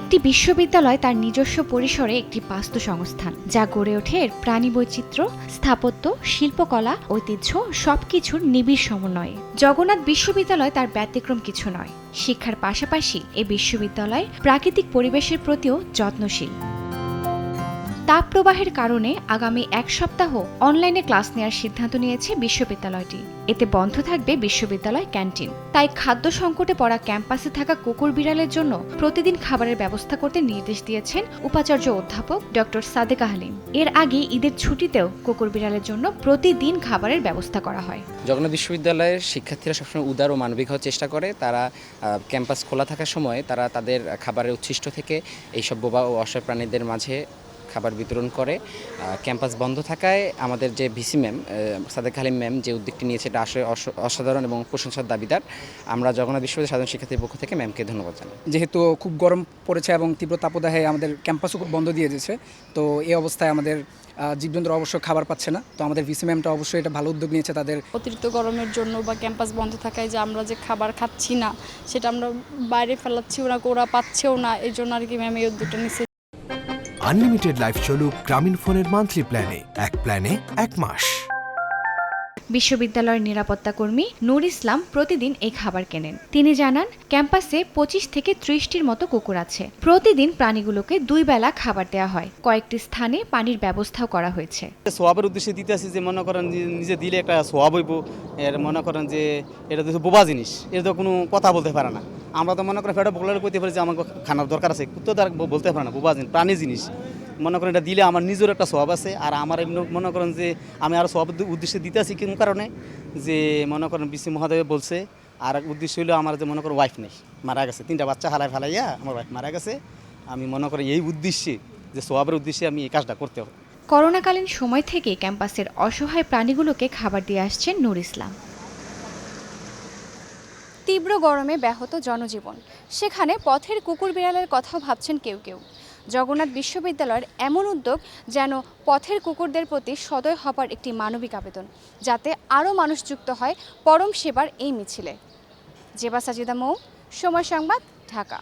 একটি বিশ্ববিদ্যালয় তার নিজস্ব পরিসরে একটি বাস্তু সংস্থান, যা গড়ে ওঠে এর প্রাণী বৈচিত্র্য, স্থাপত্য, শিল্পকলা, ঐতিহ্য সবকিছুর নিবিড় সমন্বয়ে। জগন্নাথ বিশ্ববিদ্যালয় তার ব্যতিক্রম কিছু নয়। শিক্ষার পাশাপাশি এই বিশ্ববিদ্যালয় প্রাকৃতিক পরিবেশের প্রতিও যত্নশীল। তাপপ্রবাহের কারণে আগামী এক সপ্তাহ অনলাইনে ক্লাস নেওয়ার সিদ্ধান্ত নিয়েছে বিশ্ববিদ্যালয়টি। এতে বন্ধ থাকবে বিশ্ববিদ্যালয় ক্যান্টিন। তাই খাদ্য সংকটে পড়া ক্যাম্পাসে থাকা কুকুর বিড়ালের জন্য প্রতিদিন খাবারের ব্যবস্থা করতে নির্দেশ দিয়েছেন উপাচার্য অধ্যাপক ডক্টর সাদেকা হালিম। এর আগে ঈদের ছুটিতেও কুকুর বিড়ালের জন্য প্রতিদিন খাবারের ব্যবস্থা করা হয়। জগন্নাথ বিশ্ববিদ্যালয়ের শিক্ষার্থীরা সবসময় উদার ও মানবিক হওয়ার চেষ্টা করে। তারা ক্যাম্পাস খোলা থাকার সময় তারা তাদের খাবারের উচ্ছিষ্ট থেকে এইসব বোবা ও অসহায় প্রাণীদের মাঝে খাবার বিতরণ করে। ক্যাম্পাস বন্ধ থাকায় আমাদের যে VC ma'am Sadeka Halim ma'am যে উদ্যোগটি নিয়েছে এটা আসলে অসাধারণ এবং প্রশংসার দাবিদার। আমরা জগন্নাথ বিশ্ববিদ্যালয়ের সাধারণ শিক্ষার্থীর পক্ষ থেকে ম্যামকে ধন্যবাদ জানাই। যেহেতু খুব গরম পড়েছে এবং তীব্র তাপদাহে আমাদের ক্যাম্পাসও খুব বন্ধ দিয়ে দিয়েছে, তো এই অবস্থায় আমাদের জীবজন্তু অবশ্য খাবার পাচ্ছে না। তো আমাদের ভিসি ম্যামটা অবশ্যই এটা ভালো উদ্যোগ নিয়েছে। তাদের অতিরিক্ত গরমের জন্য বা ক্যাম্পাস বন্ধ থাকায় যে আমরা যে খাবার খাচ্ছি না সেটা আমরা বাইরে ফেলাচ্ছি, ওরা পাচ্ছেও না, এই জন্য আর কি ম্যাম এই উদ্যোগটা নিচ্ছে। আনলিমিটেড লাইফ চলুক গ্রামীণ ফোনের মান্থলি প্ল্যানে, এক প্ল্যানে 1 মাস। বিশ্ববিদ্যালয়ের নিরাপত্তা কর্মী নূর ইসলাম প্রতিদিন এই খাবার কেনেন। তিনি জানান, ক্যাম্পাসে 25 থেকে 30টির মতো কুকুর আছে। প্রতিদিন প্রাণীগুলোকে 2 বেলা খাবার দেওয়া হয়। কয়েকটি স্থানে পানির ব্যবস্থাও করা হয়েছে। সোয়াবের উদ্দেশ্যে দিতে আসি যে মনে করেন নিজে দিলে একটা সোয়াব হইব। এর মনে করেন যে এটা তো বোবা জিনিস, এটা তো কোনো কথা বলতে পারে না। আমরা তো মনে করেন ফেটা বগলার কইতে পারি যে আমাকে খানার দরকার আছে, কুত্তো তার বলতে পারে না, বোবা জিনিস, প্রাণী জিনিস। মনে করেন এটা দিলে আমার নিজের একটা স্বভাব আছে। আর আমার এমনি মনে করেন যে আমি আরও স্বভাব উদ্দেশ্যে দিতে আসি কোন কারণে যে মনে করেন বিসি মহাদেব বলছে। আর উদ্দেশ্য হইলো আমার যে মনে করেন ওয়াইফ নেই, মারা গেছে, 3টা বাচ্চা ফেলাইয়া আমার ওয়াইফ মারা গেছে। আমি মনে করি এই উদ্দেশ্যে যে স্বভাবের উদ্দেশ্যে আমি এই কাজটা করতে হবে। করোনাকালীন সময় থেকে ক্যাম্পাসের অসহায় প্রাণীগুলোকে খাবার দিয়ে আসছেন নূর ইসলাম। তীব্র গরমে ব্যাহত জনজীবন, সেখানে পথের কুকুর বিড়ালের কথাও ভাবছেন কেউ কেউ। জগন্নাথ বিশ্ববিদ্যালয়ের এমন উদ্যোগ যেন পথের কুকুরদের প্রতি সদয় হবার একটি মানবিক আবেদন, যাতে আরও মানুষ যুক্ত হয় পরম সেবার এই মিছিলে। জেবা সাজিদা মৌ, সময় সংবাদ, ঢাকা।